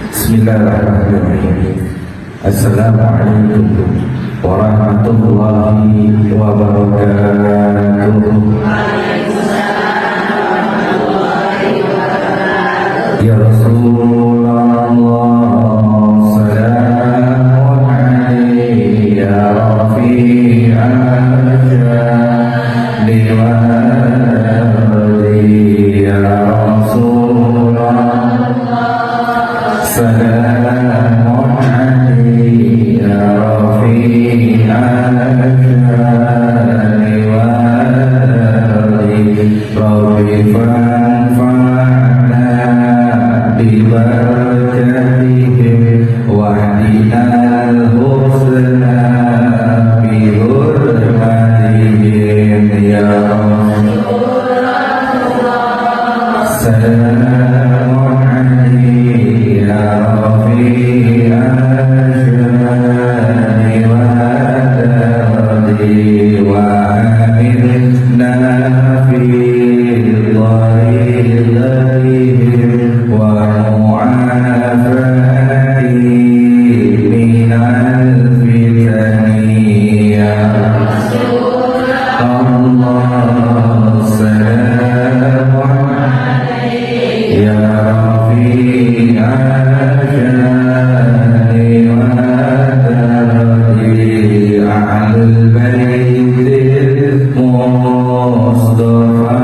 Bismillahirrahmanirrahim. Assalamualaikum warahmatullahi wabarakatuh. Ya Rasulullah, salamun alaihi ya Rafi'al jannati ya Rasulullah, salamun alaihi ya Rafi'al jannati Rabbi fanfa'na bibarakatihim wahdinal husna bihurmatihim ya Rasulullah, salamun alaihi ya Rafi'al jannati wa amilna fi ضلالهم ومعافاتي من الفتن يا رسول الله، سلام عليك يا رفيع الجنة والدرج على البيت المصطفى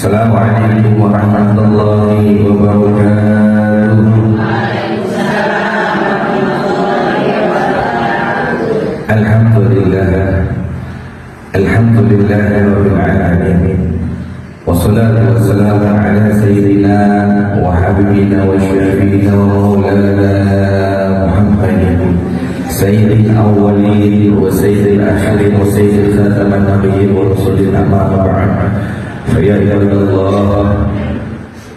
Assalamualaikum warahmatullahi wabarakatuh. Alhamdulillah rabbil alamin. Wassalatu wassalamu ala sayyidina wa habibina wa syafiina wa maulana Muhammadin sayyidil awwalin wa sayyidil akhirin wa sayyidil khataman nabiyyin wa rasulil amma ba'd. فيا عباد الله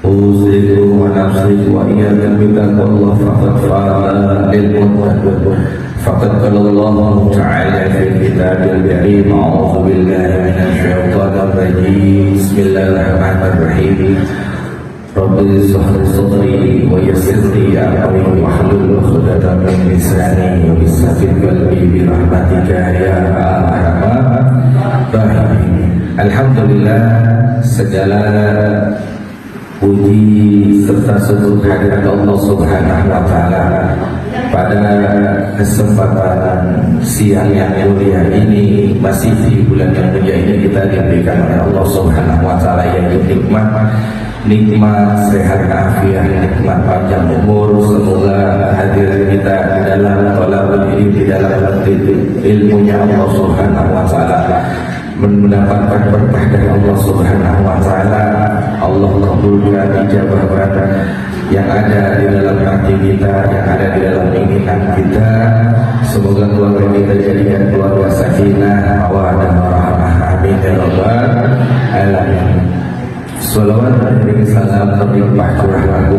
أوصيكم ونفسي وإياكم بتقوى الله فقد فاز المتقون. فقد قال الله تعالى في الكتاب الكريم: أعوذ بالله من الشيطان الرجيم، بسم الله الرحمن الرحيم. رب اشرح لي صدري ويسر لي أمري واحلل عقدة من لساني يفقهوا قولي برحمتك يا أرحم الراحمين. Alhamdulillah, segala puji serta syukur kehadirat Allah Subhanahu wa taala pada kesempatan siang yang mulia ini, masih di bulan yang mulia ini, kita diberikan oleh Allah Subhanahu wa taala yaitu nikmat sehat afiat, nikmat panjang umur. Semoga hadirat kita di dalam thalabul ilmi, di dalam ilmunya Allah Subhanahu wa taala mendapatkan berkah dari Allah Subhanahu wa taala. Allah kabulkan ijabah yang ada di dalam hati kita, yang ada di dalam keinginan kita. Semoga keluarga kita jadikan keluarga sakinah, mawaddah, warahmah. Amin ya rabbal alamin. Salawat dan salam terlimpah curahkan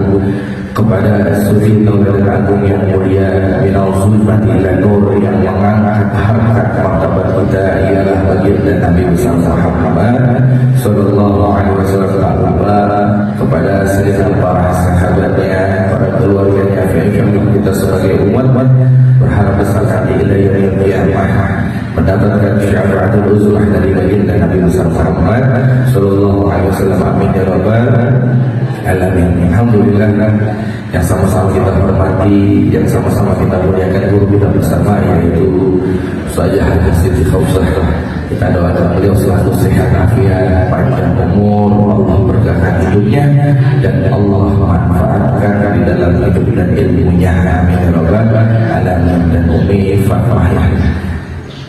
kepada Sufi Tauladan Agung yang mulia, minal zulmati ila nur, yang mengangkat harkat martabat kita ialah baginda Nabi besar Muhammad sallallahu alaihi wasallam, kepada segenap para sahabatnya, para keluarganya, kami kita sebagai umat berharap besar hati ila yaumil qiyamah mendapatkan syafaat uzlah dari baginda Nabi besar Muhammad sallallahu alaihi wasallam. Amin ya rabbal alamin. Alhamdulillah, yang sama-sama kita hormati, yang sama-sama kita muliakan guru kita bersama, yaitu Ustazah Siti Khausah, kita doakan beliau selalu sehat afiat, panjang umur, Allah berkahkan hidupnya dan Allah manfaatkan di dalam hidup dan ilmunya. Amin ya rabbal alamin. Dan Umi Fatmah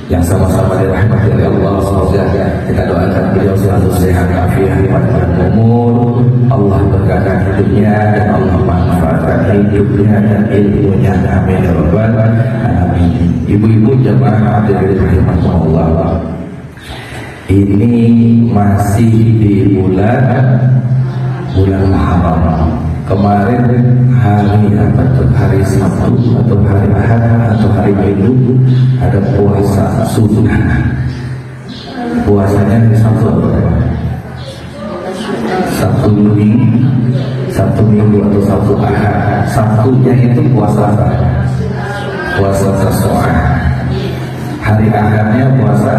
yang sama-sama dirahmati oleh Allah, semoga kita doakan beliau selalu sehat afiat, panjang umur, Allah berkahkan hidupnya dan Allah manfaatkan hidupnya dan ilmunya. Amin ya rabbal alamin. Ibu-ibu jamaah hadirin rahimakumullah, ini masih di bulan Muharram. Kemarin hari Sabtu atau hari Ahad atau hari Minggu ada puasa sunnah. Puasanya di Sabtu Minggu atau Sabtu Ahad. Sabtunya itu puasa Tasu'a. Hari Ahadnya puasa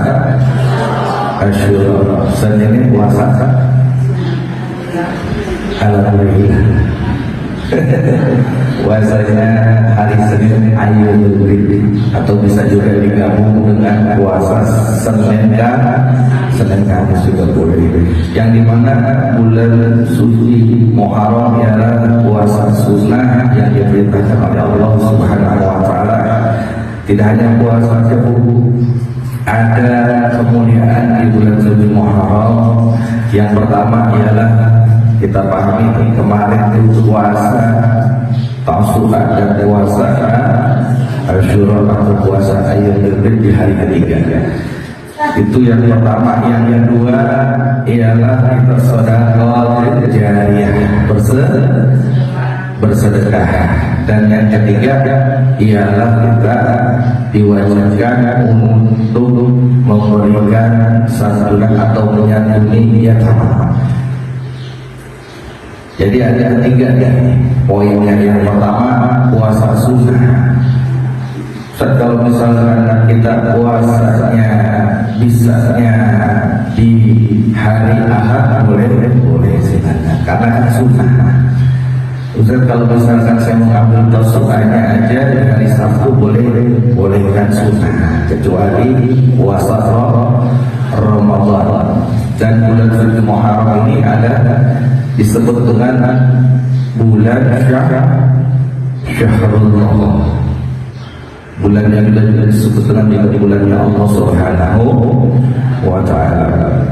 Asyura. Seninnya puasa Alhamdulillah. Puasanya hari Senin Ayyul Bid, atau bisa juga digabung dengan puasa Senin Kamis juga boleh. Yang dimana bulan suci Muharram ialah puasa sunnah yang diperintahkan oleh Allah Subhanahu wa Ta'ala. Tidak hanya puasa kebuku, ada kemuliaan di bulan suci Muharram. Yang pertama ialah kita pahami kemarin itu puasa Tasu'a dan puasa Asyura atau puasa Ayyul Bid di hari ketiga. Itu yang pertama. Yang kedua ialah kita sedekah jariyah, bersedekah. Dan yang ketiga ialah kita diwajibkan untuk memberikan santunan atau menyantuni yatim. Jadi ada tiga poinnya. Yang pertama puasa sunnah. Kalau misalkan kita puasanya bisanya di hari Ahad boleh silakan, karena kan sunnah. Ustaz, kalau misalkan saya mau ambil tasu'anya aja di hari Sabtu boleh kan sunnah, kecuali puasa Ramadan. Dan bulan suci Muharram ini ada disebut dengan bulan Syahrullah, bulan yang disebut dengan bulannya Allah Subhanahu wa Ta'ala.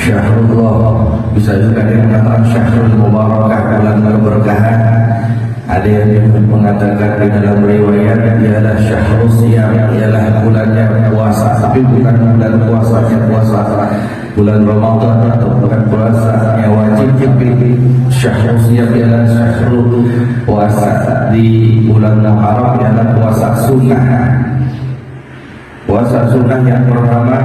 Syahrullah, bisa juga dia mengatakan Syahrul Mubarakah, bulan berberkahan. Ada yang mengatakan di dalam riwayat ialah Syahrul Siyam, ialah bulannya puasa, tapi bukan bulan puasanya puasa bulan Ramadan atau bukan puasanya wajib, tapi Syahrul Siyam ialah Syahrul puasa di bulan Muharram, ialah puasa sunnah. Puasa sunnah yang pertama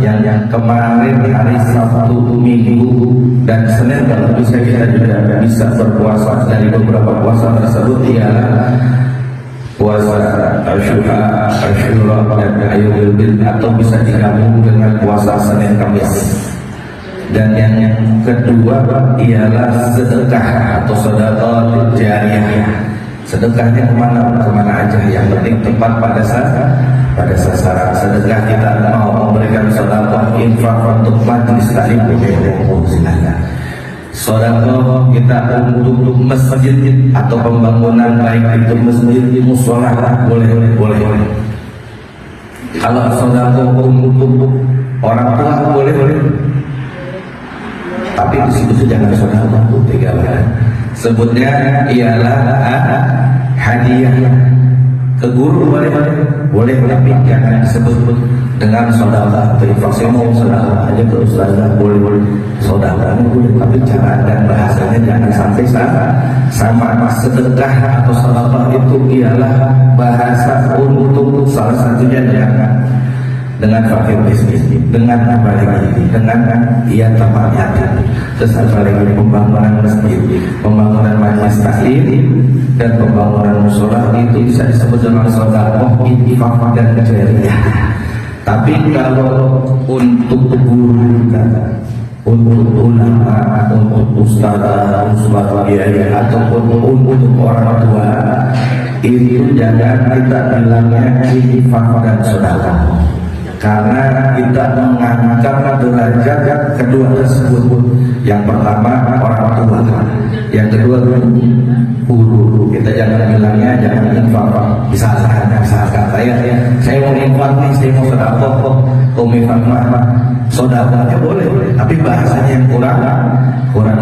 yang kemarin hari Sabtu, Minggu dan Senin, kalau bisa kita juga bisa berpuasa dari beberapa puasa tersebut, ialah puasa Asyura dan Ayyul Bid, atau bisa digabung dengan puasa Senin Kamis. Dan yang kedua ialah sedekah atau sedekah jariyah. Sedekahnya kemana aja, yang penting tepat pada sasaran. Sedekah kita mau memberikan sedekah infak untuk majlis taklim, silakan. Sedekah kita untuk masjid atau pembangunan, baik itu masjid, mushola, boleh. Kalau sedekah untuk orang tua boleh. Tapi di situ jangan sedekah tinggalkan. Sebutnya ialah hadiah ke guru, boleh, tapi jangan disebut dengan sedekah atau infak. Saya mau sedekah aja ke ustazah, boleh sedekah boleh, tapi cara dan bahasanya jangan sampai sama. Sedekah atau sedekah itu ialah bahasa untuk salah satunya dengan fakir miskin, dengan apa lagi, dengan tempat yatim, terus apa lagi, pembangunan masjid, pembangunan majelis taklim, dan pembangunan mushola. Itu bisa disebut dengan sedekah infak dan jariyah. Tapi kalau untuk guru, untuk ulama, untuk ustaz, ataupun untuk orang tua, itu jangan kita bilangnya infak dan sedekah. karena kita mengangkat derajat kedua tersebut. Yang pertama orang tua, yang kedua guru. Kita jangan bilangnya jangan infak. Misalkan saya mau infak nih, saya mau sedekah, infak sedekahnya boleh, tapi bahasanya yang kurang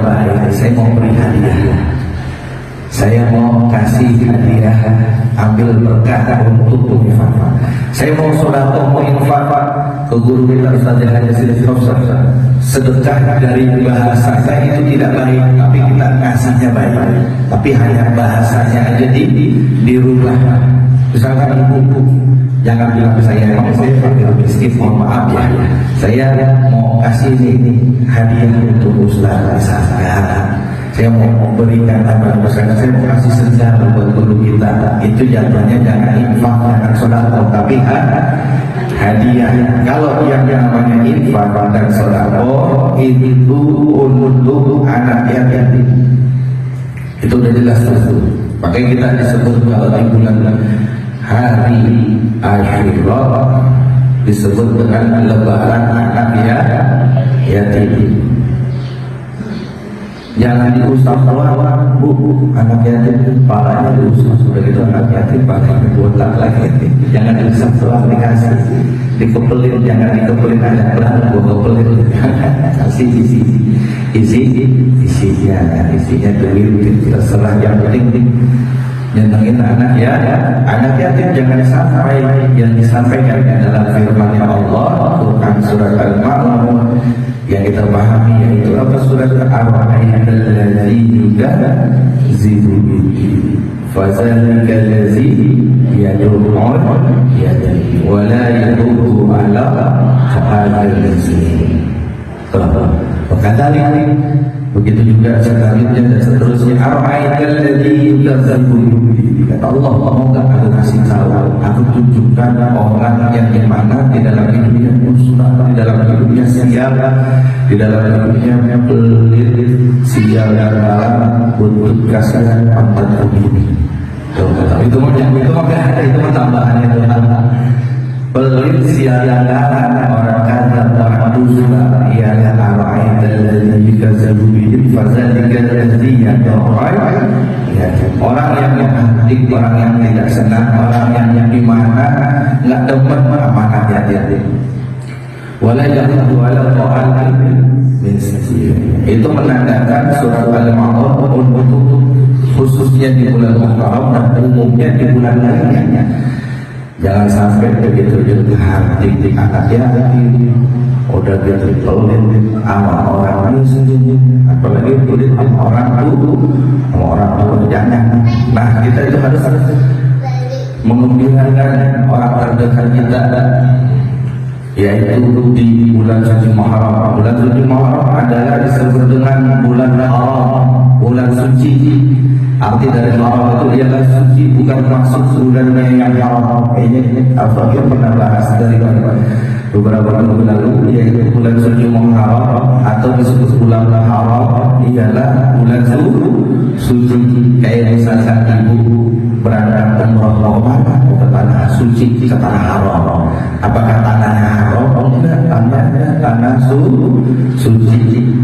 baik. Saya mau beri hadiah, saya mau kasih hadiah, ambil berkah untuk infak. Saya mau sedekah, mau infak ke guru kita Ustaz Haji Siddiq Kausar. Sedekah dari bahasa saya itu tidak baik, tapi kita ngasihnya baik. Tapi hanya bahasanya aja dirubah. Misalkan ibu, jangan bilang saya emang saya fakir miskin, mohon maaf ya. Saya mau kasih ini hadiah untuk Ustaz misalkan. Saya mau berikan apa misalkan saya mau kasih sedekah buat guru kita. Itu jatuhnya jangan infak, jangan sedekah, tapi hadiah. Kalau yang namanya infak dan sedekah itu untuk anak yatim. Itu udah jelas tuh. Makanya kita disebut kalau di bulan hari Asyura disebut dengan lebaran anak yatim. Jangan diusap keluar, bu, anak yatim palanya diusap, sudah gitu anak yatim palanya buat laki-laki. Jangan diusap keluar, dikasih, dikepelin, jangan dikepelin anak pelan, gua kepelin. Kasih isinya duit, terserah, yang penting nyenengin anak ya. Anak yatim jangan sampai yang disampaikan dalam firman Allah Quran surat Al-Ma'un yang kita pahami, yaitu apa? Surat Ar-Ra'ayat allazi juga zidubi fazalika allazi yadur'un yadari wa la yadubu ala ta'adil muslim. Kadang-kadang begitu juga selanjutnya dan seterusnya. Ar-Ra'ayat allazi yukadzibu, kata Allah, mau gak aku kasih tahu, aku tunjukkan orang yang dimana di dalam hidupnya musnah, di dalam hidupnya sial, di dalam hidupnya pelit, sial dan malam untuk kasihan pantat ini. Itu mah tambahannya Tuhan. Pelit, sial dan malam, orang kata, orang dusta, ialah Ar-Ra'ayat allazi yukadzibu bihi fazalika allazi yad'u. Orang yang menghati, orang yang tidak senang, orang yang dimana nggak demen amanah yatim. Wala yaqdu ala ta'al min sisi. Itu menandakan surat Al-Ma'un untuk khususnya di bulan Muharram dan umumnya di bulan lainnya. Jangan sampai begitu juga hati anak yatim, udah gitu pelit sama orang miskin, apalagi pelit sama orang tua, jangan. Nah, kita itu harus mengembirakan orang terdekat kita, yaitu di bulan suci Muharram. Bulan suci Muharram adalah disebut dengan bulan haram, bulan suci. Arti dari haram itu ialah suci, bukan maksud bulannya yang haram. Ini Al-Fakir pernah bahas dari beberapa minggu lalu, yaitu bulan suci Muharram atau disebut bulan haram ialah bulan suci. Kayak misalkan ibu berangkat umroh ke tanah suci, ke tanah haram. Apakah tanahnya haram? Oh tidak, tanah suci.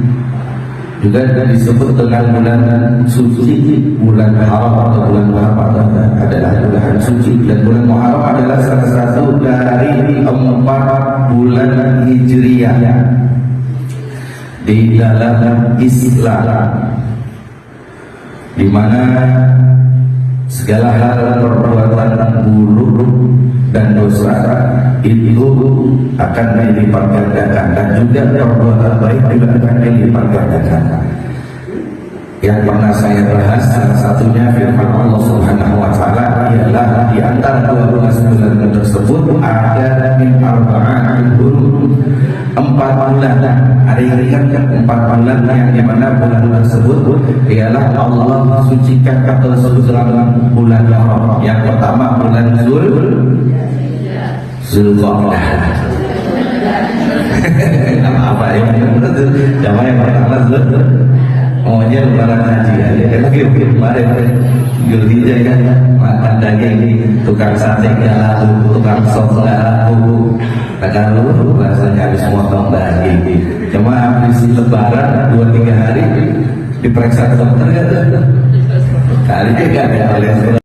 Juga disebut dengan bulan suci, bulan haram atau bulan Muharram adalah bulan suci, dan bulan Muharram adalah salah satu dari 4 bulan Hijriah di dalam Islam, di mana segala hal perbuatan buruk dan dosa itu akan dilipat gandakan, dan juga perbuatan baik juga akan dilipat gandakan. Yang pernah saya bahas salah satunya firman Allah Subhanahu wa taala ialah di antara 12 bulan tersebut ada min arba'atin 4 bulan. Ada yang ringan 4 bulan yang dimana bulan tersebut ialah Allah sucikan atau dalam bulan Ramadan. Yang pertama bulan Zulqa'dah. Apa ya? Yang pertama maunya lebaran haji ya. Kemarin Zulhijjah kan makan daging, tukang sate gak laku, tukang sop gak laku. Kalau rasanya habis motong daging, cuma habis lebaran 2-3 hari diperiksa ke dokter kan? Kali ini gak ada kolesterol.